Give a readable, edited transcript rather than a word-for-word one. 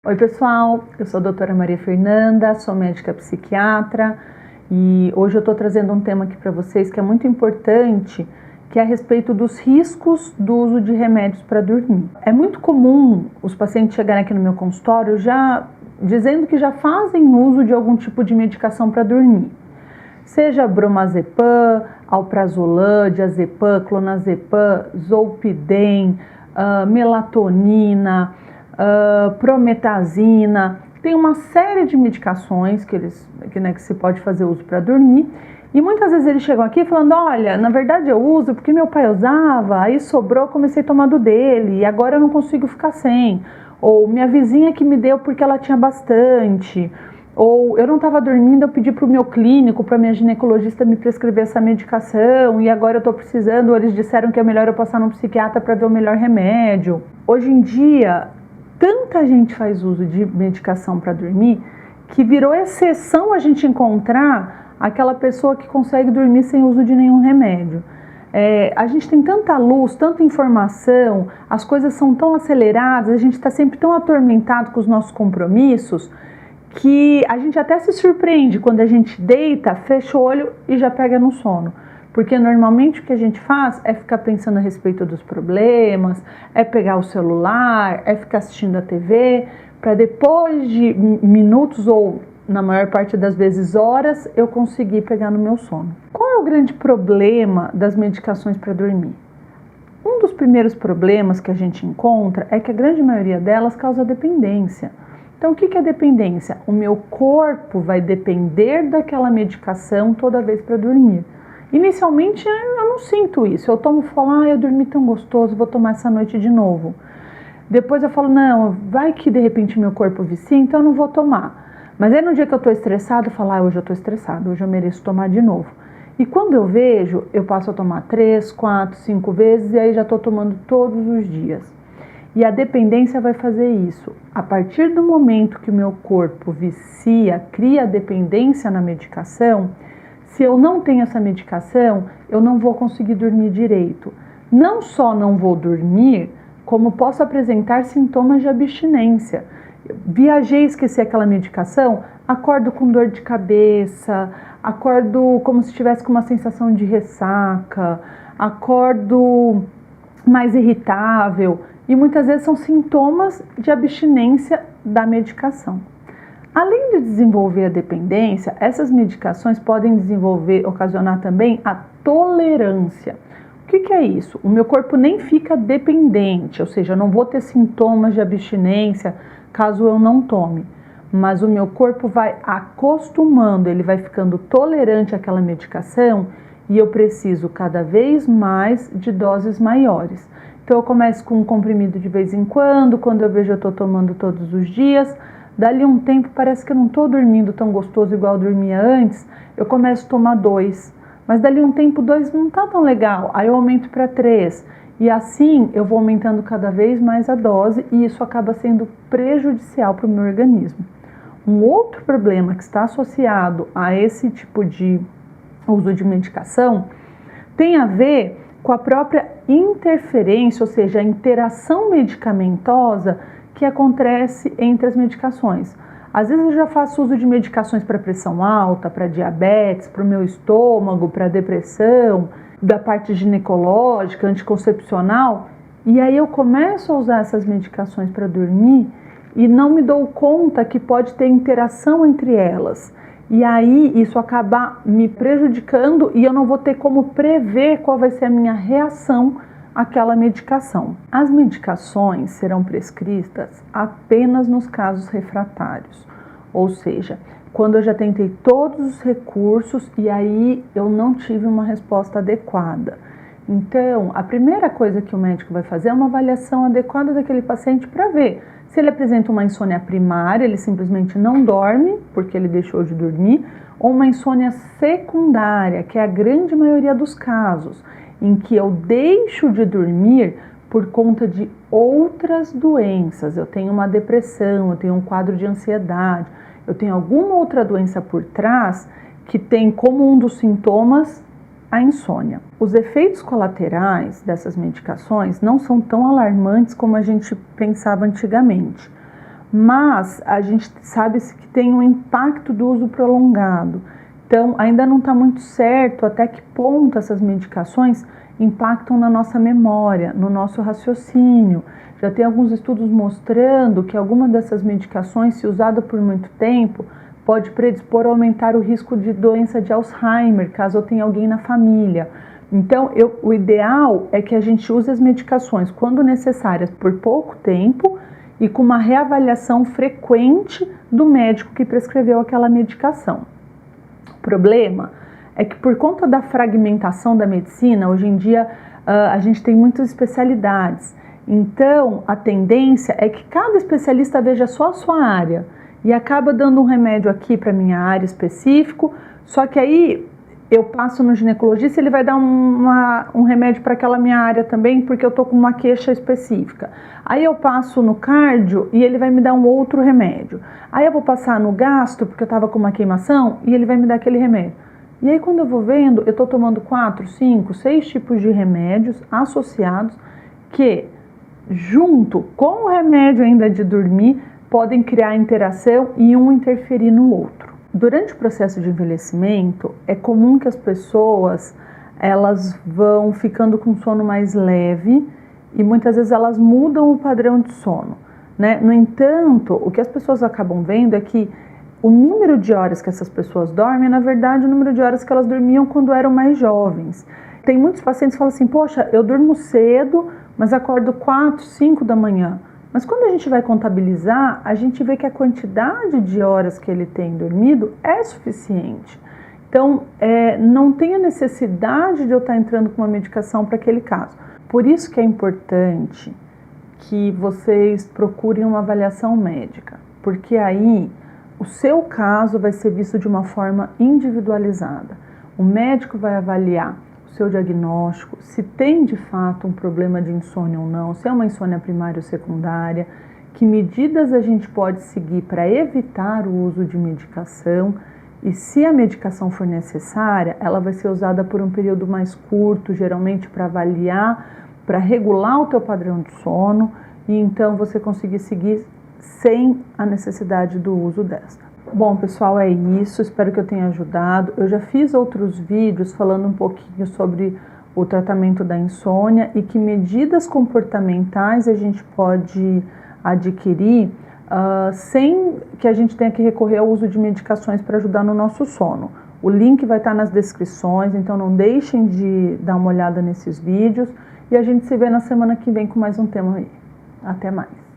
Oi pessoal, eu sou a doutora Maria Fernanda, sou médica psiquiatra e hoje eu estou trazendo um tema aqui para vocês que é muito importante, que é a respeito dos riscos do uso de remédios para dormir. É muito comum os pacientes chegarem aqui no meu consultório já dizendo que já fazem uso de algum tipo de medicação para dormir. Seja bromazepam, alprazolam, diazepam, clonazepam, zolpidem, melatonina, prometazina. Tem uma série de medicações que se pode fazer uso para dormir. E muitas vezes eles chegam aqui falando, olha, na verdade eu uso porque meu pai usava, aí sobrou, comecei a tomar do dele e agora eu não consigo ficar sem. Ou minha vizinha que me deu porque ela tinha bastante. Ou eu não estava dormindo, eu pedi para o meu clínico, para minha ginecologista me prescrever essa medicação e agora eu estou precisando, ou eles disseram que é melhor eu passar num psiquiatra para ver o melhor remédio. Hoje em dia, tanta gente faz uso de medicação para dormir que virou exceção a gente encontrar aquela pessoa que consegue dormir sem uso de nenhum remédio. A gente tem tanta luz, tanta informação, as coisas são tão aceleradas, a gente está sempre tão atormentado com os nossos compromissos que a gente até se surpreende quando a gente deita, fecha o olho e já pega no sono. Porque normalmente o que a gente faz é ficar pensando a respeito dos problemas, é pegar o celular, é ficar assistindo a TV, para depois de minutos ou, na maior parte das vezes, horas, eu conseguir pegar no meu sono. Qual é o grande problema das medicações para dormir? Um dos primeiros problemas que a gente encontra é que a grande maioria delas causa dependência. Então, o que é dependência? O meu corpo vai depender daquela medicação toda vez para dormir. Inicialmente, eu não sinto isso. Eu tomo e falo, eu dormi tão gostoso, vou tomar essa noite de novo. Depois eu falo, não, vai que de repente meu corpo vicia, então eu não vou tomar. Mas aí no dia que eu estou estressado, eu falo, hoje eu estou estressado, hoje eu mereço tomar de novo. E quando eu vejo, eu passo a tomar 3, 4, 5 vezes e aí já estou tomando todos os dias. E a dependência vai fazer isso. A partir do momento que o meu corpo vicia, cria dependência na medicação, se eu não tenho essa medicação, eu não vou conseguir dormir direito. Não só não vou dormir, como posso apresentar sintomas de abstinência. Viajei, esqueci aquela medicação, acordo com dor de cabeça, acordo como se estivesse com uma sensação de ressaca, acordo mais irritável. E muitas vezes são sintomas de abstinência da medicação. Além de desenvolver a dependência, essas medicações podem ocasionar também a tolerância. O que é isso? O meu corpo nem fica dependente, ou seja, eu não vou ter sintomas de abstinência caso eu não tome. Mas o meu corpo vai acostumando, ele vai ficando tolerante àquela medicação e eu preciso cada vez mais de doses maiores. Então eu começo com um comprimido de vez em quando eu vejo eu estou tomando todos os dias, dali um tempo parece que eu não estou dormindo tão gostoso igual eu dormia antes, eu começo a tomar 2, mas dali um tempo 2 não está tão legal, aí eu aumento para 3, e assim eu vou aumentando cada vez mais a dose e isso acaba sendo prejudicial para o meu organismo. Um outro problema que está associado a esse tipo de uso de medicação tem a ver com a própria interferência, ou seja, a interação medicamentosa que acontece entre as medicações. Às vezes eu já faço uso de medicações para pressão alta, para diabetes, para o meu estômago, para depressão, da parte ginecológica, anticoncepcional, e aí eu começo a usar essas medicações para dormir e não me dou conta que pode ter interação entre elas. E aí isso acaba me prejudicando e eu não vou ter como prever qual vai ser a minha reação àquela medicação. As medicações serão prescritas apenas nos casos refratários, ou seja, quando eu já tentei todos os recursos e aí eu não tive uma resposta adequada. Então, a primeira coisa que o médico vai fazer é uma avaliação adequada daquele paciente para ver se ele apresenta uma insônia primária, ele simplesmente não dorme porque ele deixou de dormir, ou uma insônia secundária, que é a grande maioria dos casos, em que eu deixo de dormir por conta de outras doenças. Eu tenho uma depressão, eu tenho um quadro de ansiedade, eu tenho alguma outra doença por trás que tem como um dos sintomas a insônia. Os efeitos colaterais dessas medicações não são tão alarmantes como a gente pensava antigamente, mas a gente sabe que tem um impacto do uso prolongado. Então, ainda não está muito certo até que ponto essas medicações impactam na nossa memória, no nosso raciocínio. Já tem alguns estudos mostrando que alguma dessas medicações, se usada por muito tempo, pode predispor a aumentar o risco de doença de Alzheimer, caso eu tenha alguém na família. Então, o ideal é que a gente use as medicações, quando necessárias, por pouco tempo e com uma reavaliação frequente do médico que prescreveu aquela medicação. O problema é que, por conta da fragmentação da medicina, hoje em dia a gente tem muitas especialidades. Então, a tendência é que cada especialista veja só a sua área e acaba dando um remédio aqui para minha área específico, só que aí eu passo no ginecologista, ele vai dar um remédio para aquela minha área também, porque eu tô com uma queixa específica. Aí eu passo no cardio e ele vai me dar um outro remédio. Aí eu vou passar no gastro, porque eu tava com uma queimação, e ele vai me dar aquele remédio. E aí quando eu vou vendo, eu tô tomando 4, 5, 6 tipos de remédios associados que, junto com o remédio ainda de dormir, podem criar interação e um interferir no outro. Durante o processo de envelhecimento, é comum que as pessoas elas vão ficando com sono mais leve e muitas vezes elas mudam o padrão de sono, né? No entanto, o que as pessoas acabam vendo é que o número de horas que essas pessoas dormem é, na verdade, o número de horas que elas dormiam quando eram mais jovens. Tem muitos pacientes que falam assim, poxa, eu durmo cedo, mas acordo 4, 5 da manhã. Mas quando a gente vai contabilizar, a gente vê que a quantidade de horas que ele tem dormido é suficiente. Então, não tem a necessidade de eu estar entrando com uma medicação para aquele caso. Por isso que é importante que vocês procurem uma avaliação médica, porque aí o seu caso vai ser visto de uma forma individualizada. O médico vai avaliar seu diagnóstico, se tem de fato um problema de insônia ou não, se é uma insônia primária ou secundária, que medidas a gente pode seguir para evitar o uso de medicação e se a medicação for necessária, ela vai ser usada por um período mais curto, geralmente para avaliar, para regular o teu padrão de sono e então você conseguir seguir sem a necessidade do uso desta. Bom, pessoal, é isso. Espero que eu tenha ajudado. Eu já fiz outros vídeos falando um pouquinho sobre o tratamento da insônia e que medidas comportamentais a gente pode adquirir sem que a gente tenha que recorrer ao uso de medicações para ajudar no nosso sono. O link vai estar nas descrições, então não deixem de dar uma olhada nesses vídeos e a gente se vê na semana que vem com mais um tema aí. Até mais!